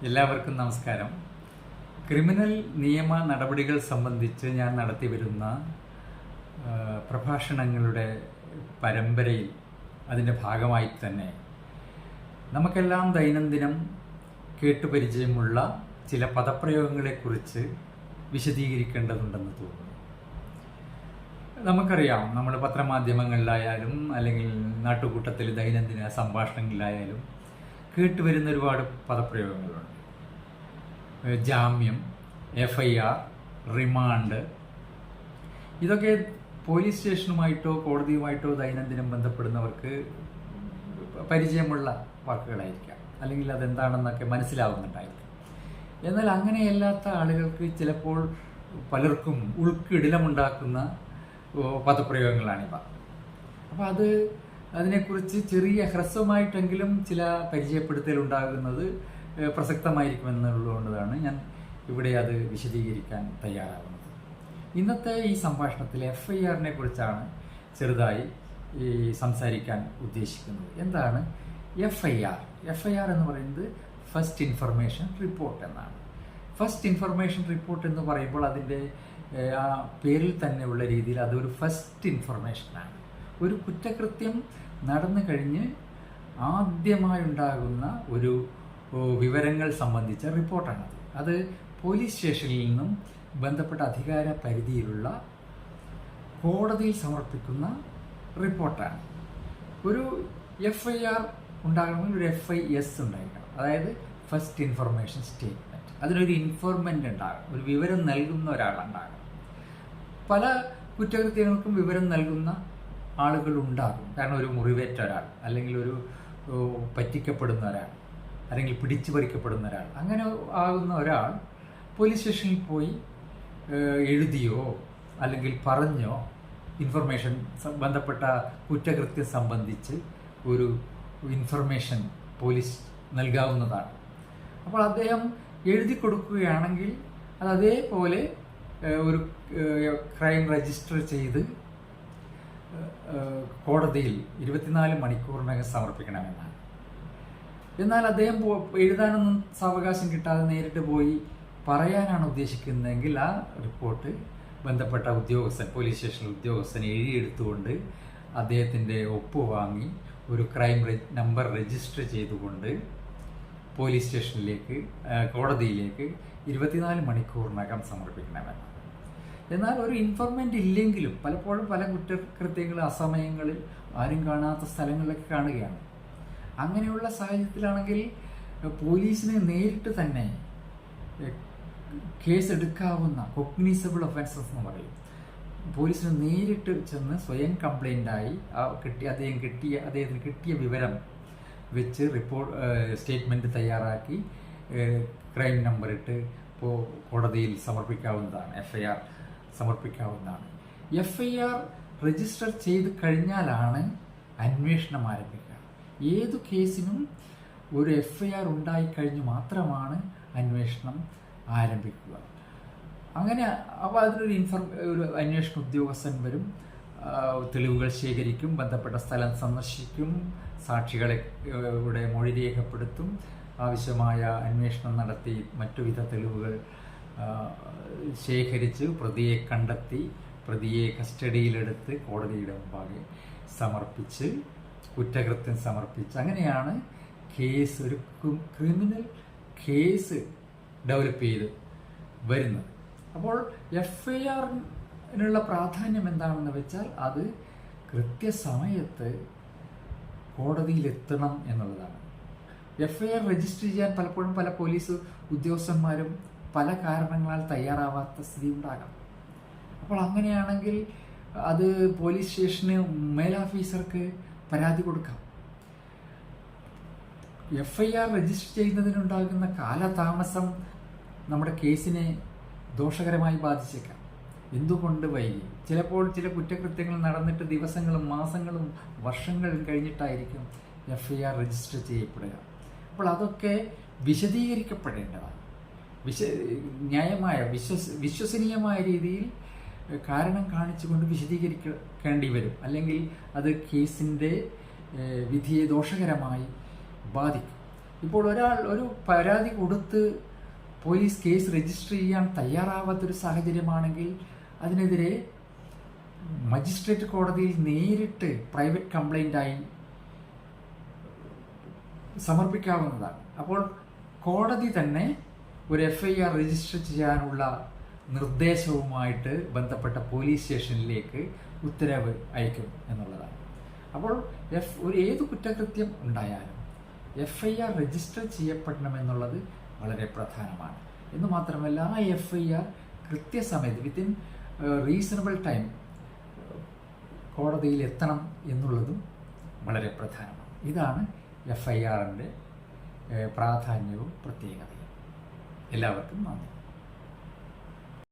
എല്ലാവർക്കും നമസ്കാരം. ക്രിമിനൽ നിയമ നടപടികൾ സംബന്ധിച്ച് ഞാൻ നടത്തിവരുന്ന പ്രഭാഷണങ്ങളുടെ പരമ്പരയിൽ അതിൻ്റെ ഭാഗമായി തന്നെ നമുക്കെല്ലാം ദൈനംദിനം കേട്ടുപരിചയമുള്ള ചില പദപ്രയോഗങ്ങളെക്കുറിച്ച് വിശദീകരിക്കേണ്ടതുണ്ടെന്ന് തോന്നുന്നു. നമുക്കറിയാം, നമ്മൾ പത്രമാധ്യമങ്ങളിലായാലും അല്ലെങ്കിൽ നാട്ടുകൂട്ടത്തിൽ ദൈനംദിന സംഭാഷണങ്ങളിലായാലും കേട്ടുവരുന്ന ഒരുപാട് പദപ്രയോഗങ്ങളുണ്ട്. ജാമ്യം, FIR, റിമാൻഡ്, ഇതൊക്കെ പോലീസ് സ്റ്റേഷനുമായിട്ടോ കോടതിയുമായിട്ടോ ദൈനംദിനം ബന്ധപ്പെടുന്നവർക്ക് പരിചയമുള്ള വാക്കുകളായിരിക്കാം, അല്ലെങ്കിൽ അതെന്താണെന്നൊക്കെ മനസ്സിലാവുന്നുണ്ടായിരിക്കും. എന്നാൽ അങ്ങനെയല്ലാത്ത ആളുകൾക്ക് ചിലപ്പോൾ പലർക്കും ഉൾക്കിടിലമുണ്ടാക്കുന്ന പദപ്രയോഗങ്ങളാണിവ. അപ്പോൾ അതിനെക്കുറിച്ച് ചെറിയ ഹ്രസ്വമായിട്ടെങ്കിലും ചില പരിചയപ്പെടുത്തലുണ്ടാകുന്നത് പ്രസക്തമായിരിക്കുമെന്നുള്ളതുകൊണ്ടാണ് ഞാൻ ഇവിടെ അത് വിശദീകരിക്കാൻ തയ്യാറാകുന്നത്. ഇന്നത്തെ ഈ സംഭാഷണത്തിൽ FIRനെ കുറിച്ചാണ് ചെറുതായി സംസാരിക്കാൻ ഉദ്ദേശിക്കുന്നത്. എന്താണ് FIR? FIR എന്ന് പറയുന്നത് ഫസ്റ്റ് ഇൻഫർമേഷൻ റിപ്പോർട്ട് എന്നാണ്. ഫസ്റ്റ് ഇൻഫർമേഷൻ റിപ്പോർട്ട് എന്ന് പറയുമ്പോൾ അതിൻ്റെ ആ പേരിൽ തന്നെയുള്ള രീതിയിൽ അതൊരു ഫസ്റ്റ് ഇൻഫർമേഷനാണ്. ഒരു കുറ്റകൃത്യം നടന്നു കഴിഞ്ഞ് ആദ്യമായുണ്ടാകുന്ന ഒരു വിവരങ്ങൾ സംബന്ധിച്ച റിപ്പോർട്ടാണത്. അത് പോലീസ് സ്റ്റേഷനിൽ നിന്നും ബന്ധപ്പെട്ട അധികാര പരിധിയിലുള്ള കോടതിയിൽ സമർപ്പിക്കുന്ന റിപ്പോർട്ടാണ്. ഒരു FIR ഉണ്ടാകണമെങ്കിൽ ഒരു FIS ഉണ്ടായിരിക്കണം, അതായത് ഫസ്റ്റ് ഇൻഫർമേഷൻ സ്റ്റേറ്റ്മെൻറ്റ്. അതിനൊരു ഇൻഫോർമൻ്റ് ഉണ്ടാകും, ഒരു വിവരം നൽകുന്ന ഒരാളുണ്ടാകും. പല കുറ്റകൃത്യങ്ങൾക്കും വിവരം നൽകുന്ന ആളുകൾ ഉണ്ടാകും. കാരണം ഒരു മുറിവേറ്റ ഒരാൾ, അല്ലെങ്കിൽ ഒരു പറ്റിക്കപ്പെടുന്ന ഒരാൾ, അല്ലെങ്കിൽ പിടിച്ചു പറിക്കപ്പെടുന്ന ഒരാൾ, അങ്ങനെ ആകുന്ന ഒരാൾ പോലീസ് സ്റ്റേഷനിൽ പോയി എഴുതിയോ അല്ലെങ്കിൽ പറഞ്ഞോ ഇൻഫർമേഷൻ ബന്ധപ്പെട്ട കുറ്റകൃത്യം സംബന്ധിച്ച് ഒരു ഇൻഫർമേഷൻ പോലീസ് നൽകാവുന്നതാണ്. അപ്പോൾ അദ്ദേഹം എഴുതി കൊടുക്കുകയാണെങ്കിൽ അത് അതേപോലെ ഒരു ക്രൈം രജിസ്റ്റർ ചെയ്ത് കോടതിയിൽ 24 മണിക്കൂറിനകം സമർപ്പിക്കണമെന്നാണ്. എന്നാൽ അദ്ദേഹം എഴുതാനൊന്നും സാവകാശം കിട്ടാതെ നേരിട്ട് പോയി പറയാനാണ് ഉദ്ദേശിക്കുന്നതെങ്കിൽ ആ റിപ്പോർട്ട് ബന്ധപ്പെട്ട ഉദ്യോഗസ്ഥൻ, പോലീസ് സ്റ്റേഷനിൽ ഉദ്യോഗസ്ഥൻ എഴുതിയെടുത്തുകൊണ്ട് അദ്ദേഹത്തിൻ്റെ ഒപ്പ് വാങ്ങി ഒരു ക്രൈം നമ്പർ രജിസ്റ്റർ ചെയ്തുകൊണ്ട് പോലീസ് സ്റ്റേഷനിലേക്ക്, കോടതിയിലേക്ക് 24 മണിക്കൂറിനകം സമർപ്പിക്കണമെന്നാണ്. എന്നാൽ ഒരു ഇൻഫോർമൻ്റ് ഇല്ലെങ്കിലും പലപ്പോഴും പല കുറ്റകൃത്യങ്ങൾ അസമയങ്ങളിൽ ആരും കാണാത്ത സ്ഥലങ്ങളിലൊക്കെ കാണുകയാണ്. അങ്ങനെയുള്ള സാഹചര്യത്തിലാണെങ്കിൽ പോലീസിന് നേരിട്ട് തന്നെ കേസെടുക്കാവുന്ന കോഗ്നിസബിൾ ഒഫൻസസ് എന്ന് പറയും. പോലീസിന് നേരിട്ട് ചെന്ന് സ്വയം കംപ്ലൈൻ്റായി അദ്ദേഹത്തിന് കിട്ടിയ വിവരം വെച്ച് സ്റ്റേറ്റ്മെൻറ്റ് തയ്യാറാക്കി ക്രൈം നമ്പർ ഇട്ട് കോടതിയിൽ സമർപ്പിക്കാവുന്നതാണ്. FIR സമർപ്പിക്കാവുന്നതാണ്. FIR രജിസ്റ്റർ ചെയ്ത് കഴിഞ്ഞാലാണ് അന്വേഷണം ആരംഭിക്കുക. ഏതു കേസിനും ഒരു FIR ഉണ്ടായിക്കഴിഞ്ഞ് മാത്രമാണ് അന്വേഷണം ആരംഭിക്കുക. അങ്ങനെ അപ്പോൾ ഒരു അന്വേഷണ ഉദ്യോഗസ്ഥൻ വരും, തെളിവുകൾ ശേഖരിക്കും, ബന്ധപ്പെട്ട സ്ഥലം സന്ദർശിക്കും, സാക്ഷികളെ മൊഴി രേഖപ്പെടുത്തും, ആവശ്യമായ അന്വേഷണം നടത്തി മറ്റുവിധ തെളിവുകൾ ശേഖരിച്ച് പ്രതിയെ കണ്ടെത്തി പ്രതിയെ കസ്റ്റഡിയിലെടുത്ത് കോടതിയുടെ മുമ്പാകെ സമർപ്പിച്ച് കുറ്റകൃത്യം സമർപ്പിച്ച് അങ്ങനെയാണ് കേസ്, ഒരു ക്രിമിനൽ കേസ് ഡെവലപ്പ് ചെയ്ത് വരുന്നത്. അപ്പോൾ FIRനുള്ള പ്രാധാന്യം എന്താണെന്ന് വെച്ചാൽ അത് കൃത്യസമയത്ത് കോടതിയിലെത്തണം എന്നുള്ളതാണ്. FIR രജിസ്റ്റർ ചെയ്യാൻ പലപ്പോഴും പല പോലീസ് ഉദ്യോഗസ്ഥന്മാരും പല കാരണങ്ങളാൽ തയ്യാറാവാത്ത സ്ഥിതി ഉണ്ടാകാം. അപ്പോൾ അങ്ങനെയാണെങ്കിൽ അത് പോലീസ് സ്റ്റേഷന് മേലാഫീസർക്ക് പരാതി കൊടുക്കാം. FIR രജിസ്റ്റർ ചെയ്യുന്നതിനുണ്ടാകുന്ന കാലതാമസം നമ്മുടെ കേസിനെ ദോഷകരമായി ബാധിച്ചേക്കാം. എന്തുകൊണ്ട് വൈകി? ചിലപ്പോൾ ചില കുറ്റകൃത്യങ്ങൾ നടന്നിട്ട് ദിവസങ്ങളും മാസങ്ങളും വർഷങ്ങളും കഴിഞ്ഞിട്ടായിരിക്കും FIR രജിസ്റ്റർ ചെയ്യപ്പെടുക. അപ്പോൾ അതൊക്കെ വിശദീകരിക്കപ്പെടേണ്ടതാണ്. ന്യായമായ വിശ്വസനീയമായ രീതിയിൽ കാരണം കാണിച്ചുകൊണ്ട് വിശദീകരിക്കേണ്ടി വരും. അല്ലെങ്കിൽ അത് കേസിൻ്റെ വിധിയെ ദോഷകരമായി ബാധിക്കും. ഇപ്പോൾ ഒരാൾ ഒരു പരാതി കൊടുത്ത് പോലീസ് കേസ് രജിസ്റ്റർ ചെയ്യാൻ തയ്യാറാവാത്തൊരു സാഹചര്യമാണെങ്കിൽ അതിനെതിരെ മജിസ്ട്രേറ്റ് കോടതിയിൽ നേരിട്ട് പ്രൈവറ്റ് കംപ്ലൈൻ്റായി സമർപ്പിക്കാവുന്നതാണ്. അപ്പോൾ കോടതി തന്നെ ഒരു FIR രജിസ്റ്റർ ചെയ്യാനുള്ള നിർദ്ദേശവുമായിട്ട് ബന്ധപ്പെട്ട പോലീസ് സ്റ്റേഷനിലേക്ക് ഉത്തരവ് അയക്കും എന്നുള്ളതാണ്. അപ്പോൾ ഏത് കുറ്റകൃത്യം ഉണ്ടായാലും FIR രജിസ്റ്റർ ചെയ്യപ്പെടണമെന്നുള്ളത് വളരെ പ്രധാനമാണ്. എന്ന് മാത്രമല്ല ആ FIR കൃത്യസമയത്ത് വിത്തിൻ റീസണബിൾ ടൈം കോടതിയിൽ എത്തണം എന്നുള്ളതും വളരെ പ്രധാനമാണ്. ഇതാണ് FIRൻ്റെ പ്രാധാന്യവും പ്രത്യേകതയും. എല്ലാവർക്കും നന്ദി.